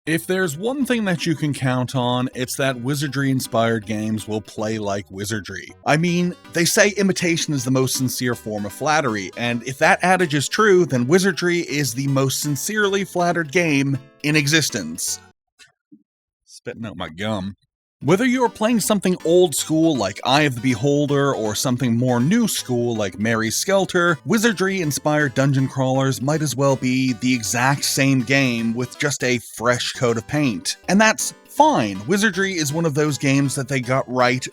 If there's one thing that you can count on, it's that wizardry-inspired games will play like wizardry. I mean, they say imitation is the most sincere form of flattery, and if that adage is true, then wizardry is the most sincerely flattered game in existence. Spitting out my gum. Whether you're playing something old school like Eye of the Beholder or something more new school like Mary Skelter, wizardry-inspired dungeon crawlers might as well be the exact same game with just a fresh coat of paint. And that's fine. Wizardry is one of those games that they got right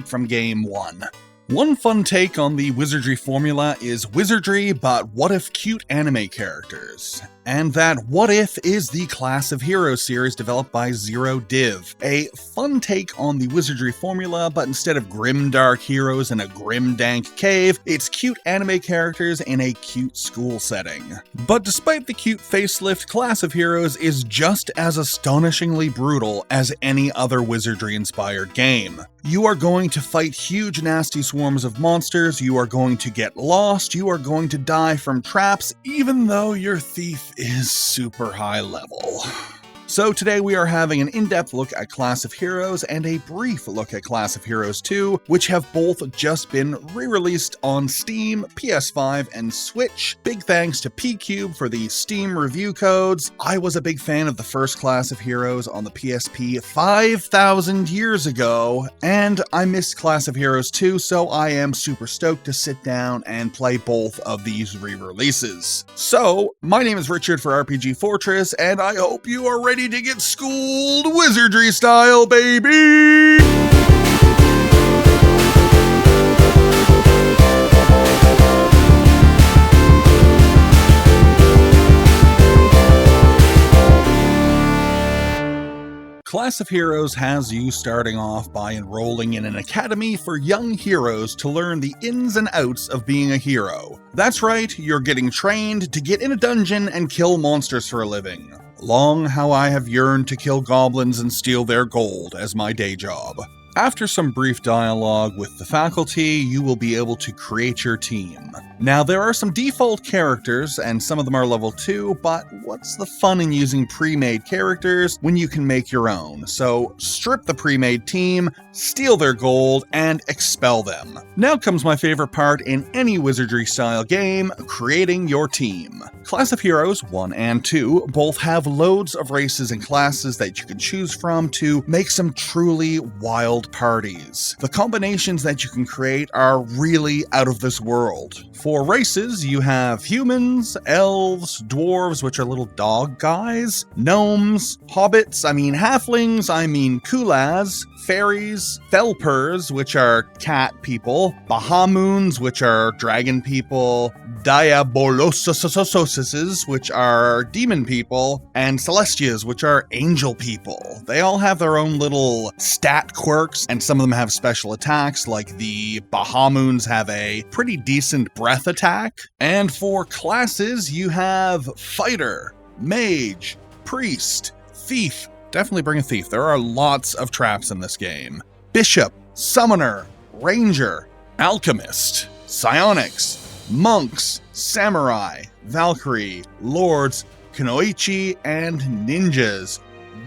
from game one. One fun take on the wizardry formula is wizardry, but what if cute anime characters? And that What If is the Class of Heroes series developed by Zero Div. A fun take on the wizardry formula, but instead of grim dark heroes in a grim dank cave, it's cute anime characters in a cute school setting. But despite the cute facelift, Class of Heroes is just as astonishingly brutal as any other wizardry-inspired game. You are going to fight huge nasty swarms of monsters, you are going to get lost, you are going to die from traps, even though your thief is super high level. So today we are having an in-depth look at Class of Heroes and a brief look at Class of Heroes 2, which have both just been re-released on Steam, PS5, and Switch. Big thanks to PQube for the Steam review codes. I was a big fan of the first Class of Heroes on the PSP 5,000 years ago, and I missed Class of Heroes 2, so I am super stoked to sit down and play both of these re-releases. So, my name is Richard for RPG Fortress, and I hope you are ready to get schooled wizardry style, baby! Class of Heroes has you starting off by enrolling in an academy for young heroes to learn the ins and outs of being a hero. That's right, you're getting trained to get in a dungeon and kill monsters for a living. Long how I have yearned to kill goblins and steal their gold as my day job. After some brief dialogue with the faculty, you will be able to create your team. Now, there are some default characters, and some of them are level 2, but what's the fun in using pre-made characters when you can make your own? So, strip the pre-made team, steal their gold, and expel them. Now comes my favorite part in any wizardry-style game, creating your team. Class of Heroes 1 and 2 both have loads of races and classes that you can choose from to make some truly wild parties. The combinations that you can create are really out of this world. For races, you have humans, elves, dwarves, which are little dog guys, gnomes, hobbits, halflings, kulas, fairies, felpers, which are cat people, bahamoons, which are dragon people, diabolososes, which are demon people, and celestias, which are angel people. They all have their own little stat quirks, and some of them have special attacks, like the bahamoons have a pretty decent breath attack. And for classes, you have fighter, mage, priest, thief. Definitely bring a thief. There are lots of traps in this game. Bishop, summoner, ranger, alchemist, psionics, monks, samurai, valkyrie, lords, kunoichi, and ninjas.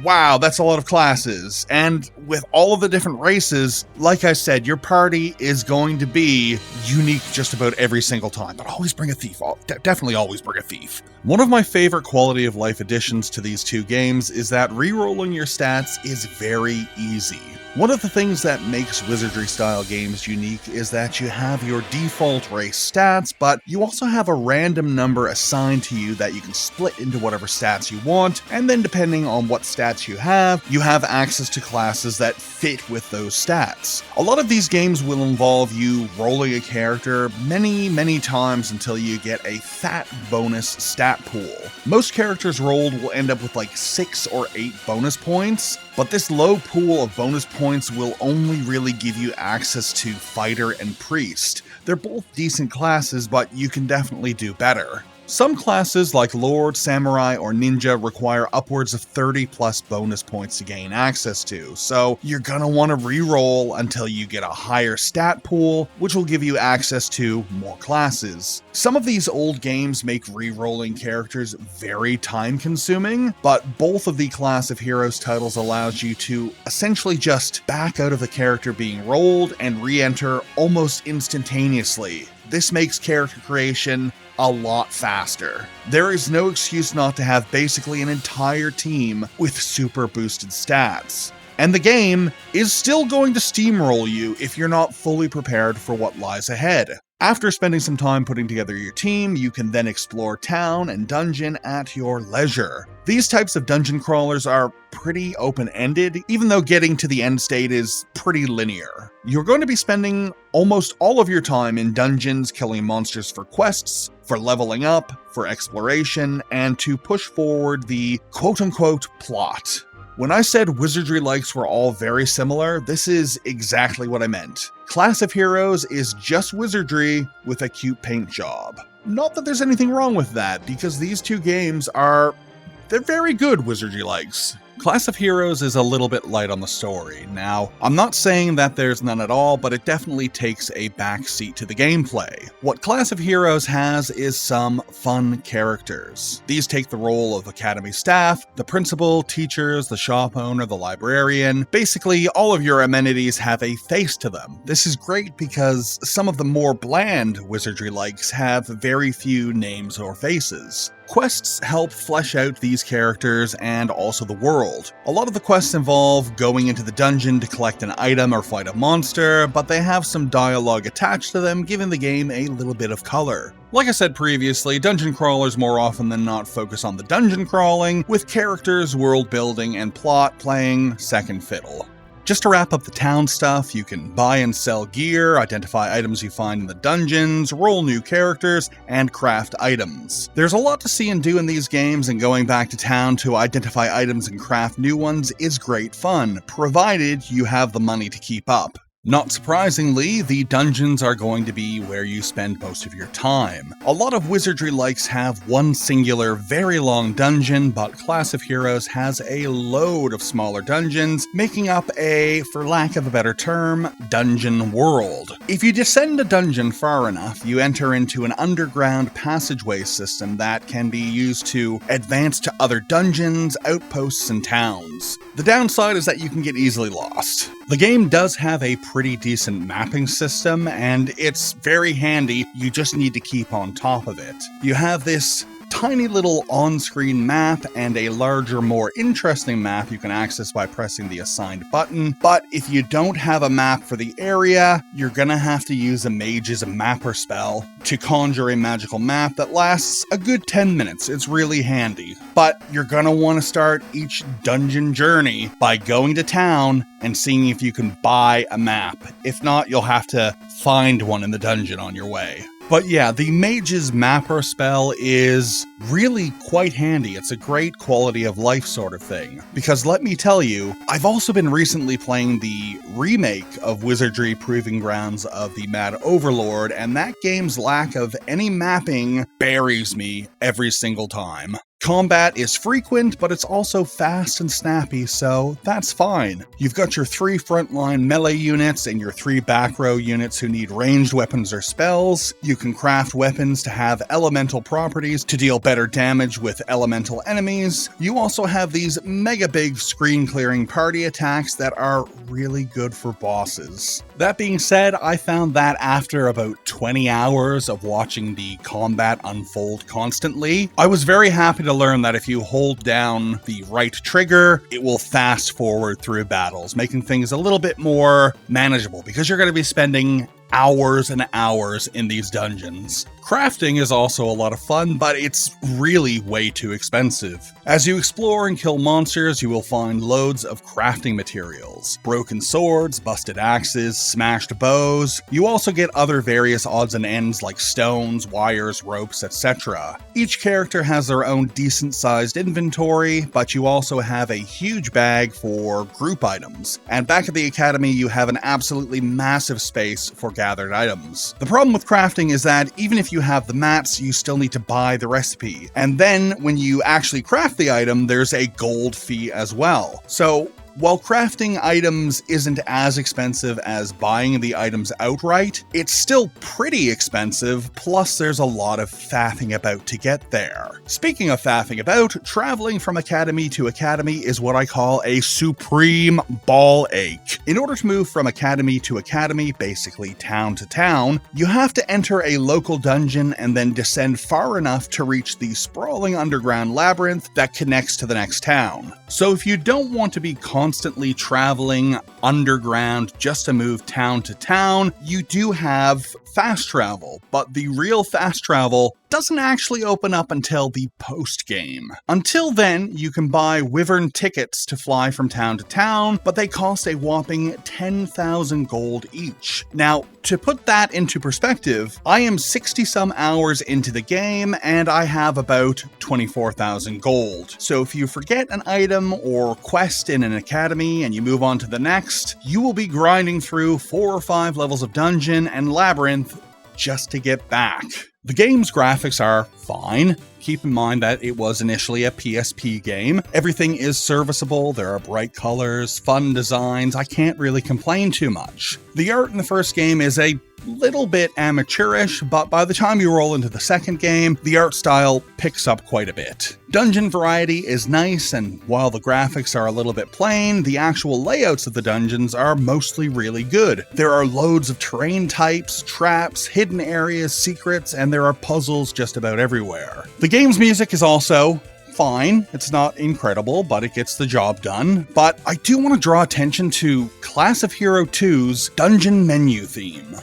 Wow, that's a lot of classes. And with all of the different races, like I said, your party is going to be unique just about every single time. But always bring a thief. Definitely always bring a thief. One of my favorite quality of life additions to these two games is that rerolling your stats is very easy. One of the things that makes wizardry-style games unique is that you have your default race stats, but you also have a random number assigned to you that you can split into whatever stats you want, and then depending on what stats you have access to classes that fit with those stats. A lot of these games will involve you rolling a character many times until you get a fat bonus stat pool. Most characters rolled will end up with like 6 or 8 bonus points, but this low pool of bonus points will only really give you access to fighter and priest. They're both decent classes, but you can definitely do better. Some classes like Lord, Samurai, or Ninja require upwards of 30 plus bonus points to gain access to, so you're gonna want to reroll until you get a higher stat pool, which will give you access to more classes. Some of these old games make rerolling characters very time consuming, but both of the Class of Heroes titles allows you to essentially just back out of the character being rolled and re-enter almost instantaneously. This makes character creation a lot faster. There is no excuse not to have basically an entire team with super boosted stats. And the game is still going to steamroll you if you're not fully prepared for what lies ahead. After spending some time putting together your team, you can then explore town and dungeon at your leisure. These types of dungeon crawlers are pretty open-ended, even though getting to the end state is pretty linear. You're going to be spending almost all of your time in dungeons killing monsters for quests, for leveling up, for exploration, and to push forward the quote-unquote plot. When I said wizardry likes were all very similar, this is exactly what I meant. Class of Heroes is just wizardry with a cute paint job. Not that there's anything wrong with that, because these two games they're very good wizardry likes. Class of Heroes is a little bit light on the story. Now, I'm not saying that there's none at all, but it definitely takes a backseat to the gameplay. What Class of Heroes has is some fun characters. These take the role of academy staff, the principal, teachers, the shop owner, the librarian. Basically, all of your amenities have a face to them. This is great because some of the more bland wizardry likes have very few names or faces. Quests help flesh out these characters and also the world. A lot of the quests involve going into the dungeon to collect an item or fight a monster, but they have some dialogue attached to them, giving the game a little bit of color. Like I said previously, dungeon crawlers more often than not focus on the dungeon crawling, with characters, world building, and plot playing second fiddle. Just to wrap up the town stuff, you can buy and sell gear, identify items you find in the dungeons, roll new characters, and craft items. There's a lot to see and do in these games, and going back to town to identify items and craft new ones is great fun, provided you have the money to keep up. Not surprisingly, the dungeons are going to be where you spend most of your time. A lot of wizardry likes have one singular, very long dungeon, but Class of Heroes has a load of smaller dungeons, making up a, for lack of a better term, dungeon world. If you descend a dungeon far enough, you enter into an underground passageway system that can be used to advance to other dungeons, outposts, and towns. The downside is that you can get easily lost. The game does have a pretty decent mapping system, and it's very handy. You just need to keep on top of it. You have this tiny little on-screen map and a larger, more interesting map you can access by pressing the assigned button, but if you don't have a map for the area, you're gonna have to use a mage's mapper spell to conjure a magical map that lasts a good 10 minutes. It's really handy. But you're gonna want to start each dungeon journey by going to town and seeing if you can buy a map. If not, you'll have to find one in the dungeon on your way. But yeah, the Mage's Mapper spell is really quite handy. It's a great quality of life sort of thing. Because let me tell you, I've also been recently playing the remake of Wizardry Proving Grounds of the Mad Overlord, and that game's lack of any mapping buries me every single time. Combat is frequent, but it's also fast and snappy, so that's fine. You've got your 3 frontline melee units and your 3 back row units who need ranged weapons or spells. You can craft weapons to have elemental properties to deal better damage with elemental enemies. You also have these mega big screen clearing party attacks that are really good for bosses. That being said, I found that after about 20 hours of watching the combat unfold constantly, I was very happy to learn that if you hold down the right trigger, it will fast forward through battles, making things a little bit more manageable because you're going to be spending hours and hours in these dungeons. Crafting is also a lot of fun, but it's really way too expensive. As you explore and kill monsters, you will find loads of crafting materials. Broken swords, busted axes, smashed bows. You also get other various odds and ends like stones, wires, ropes, etc. Each character has their own decent-sized inventory, but you also have a huge bag for group items. And back at the academy, you have an absolutely massive space for gathered items. The problem with crafting is that even if you have the mats, you still need to buy the recipe. And then when you actually craft the item, there's a gold fee as well. So while crafting items isn't as expensive as buying the items outright, it's still pretty expensive, plus there's a lot of faffing about to get there. Speaking of faffing about, traveling from academy to academy is what I call a supreme ball ache. In order to move from academy to academy, basically town to town, you have to enter a local dungeon and then descend far enough to reach the sprawling underground labyrinth that connects to the next town. So if you don't want to be constantly traveling underground just to move town to town, you do have fast travel, but the real fast travel doesn't actually open up until the post-game. Until then, you can buy Wyvern tickets to fly from town to town, but they cost a whopping 10,000 gold each. Now, to put that into perspective, I am 60-some hours into the game, and I have about 24,000 gold. So if you forget an item or quest in an academy and you move on to the next, you will be grinding through 4 or 5 levels of dungeon and labyrinth just to get back. The game's graphics are fine. Keep in mind that it was initially a PSP game. Everything is serviceable, there are bright colors, fun designs, I can't really complain too much. The art in the first game is a little bit amateurish, but by the time you roll into the second game, the art style picks up quite a bit. Dungeon variety is nice, and while the graphics are a little bit plain, the actual layouts of the dungeons are mostly really good. There are loads of terrain types, traps, hidden areas, secrets, and there are puzzles just about everywhere. The game's music is also fine. It's not incredible, but it gets the job done. But I do want to draw attention to Class of Hero 2's dungeon menu theme.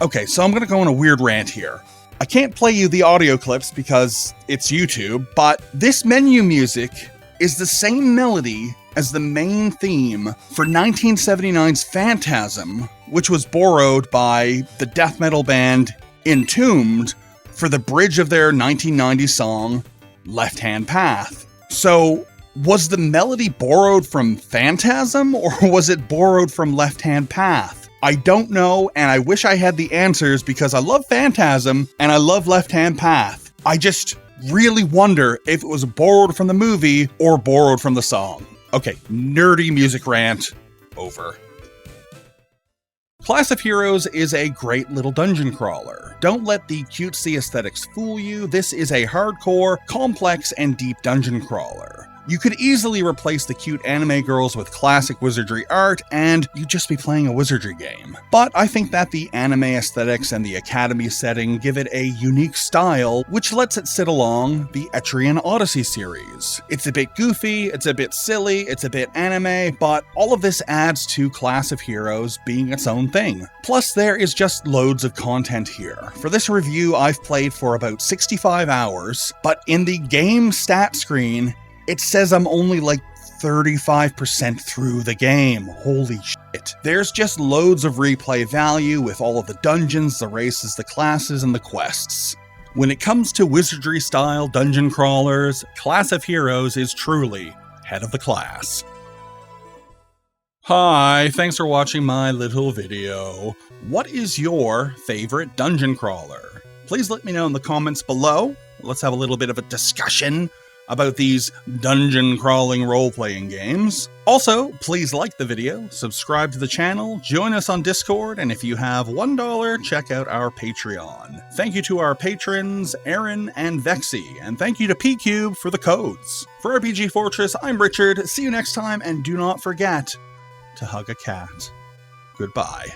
Okay, so I'm going to go on a weird rant here. I can't play you the audio clips because it's YouTube, but this menu music is the same melody as the main theme for 1979's Phantasm, which was borrowed by the death metal band Entombed for the bridge of their 1990 song, Left Hand Path. So, was the melody borrowed from Phantasm, or was it borrowed from Left Hand Path? I don't know, and I wish I had the answers because I love Phantasm and I love Left Hand Path. I just really wonder if it was borrowed from the movie or borrowed from the song. Okay, nerdy music rant over. Class of Heroes is a great little dungeon crawler. Don't let the cutesy aesthetics fool you. This is a hardcore, complex, and deep dungeon crawler. You could easily replace the cute anime girls with classic wizardry art, and you'd just be playing a wizardry game. But I think that the anime aesthetics and the academy setting give it a unique style, which lets it sit along the Etrian Odyssey series. It's a bit goofy, it's a bit silly, it's a bit anime, but all of this adds to Class of Heroes being its own thing. Plus, there is just loads of content here. For this review, I've played for about 65 hours, but in the game stat screen, it says I'm only like 35% through the game. Holy shit. There's just loads of replay value with all of the dungeons, the races, the classes, and the quests. When it comes to wizardry-style dungeon crawlers, Class of Heroes is truly head of the class. Hi, thanks for watching my little video. What is your favorite dungeon crawler? Please let me know in the comments below. Let's have a little bit of a discussion about these dungeon crawling role-playing games. Also, please like the video, subscribe to the channel, join us on Discord, and if you have $1, check out our Patreon. Thank you to our patrons, Aaron and Vexy, and thank you to PQube for the codes. For RPG Fortress, I'm Richard. See you next time, and do not forget to hug a cat. Goodbye.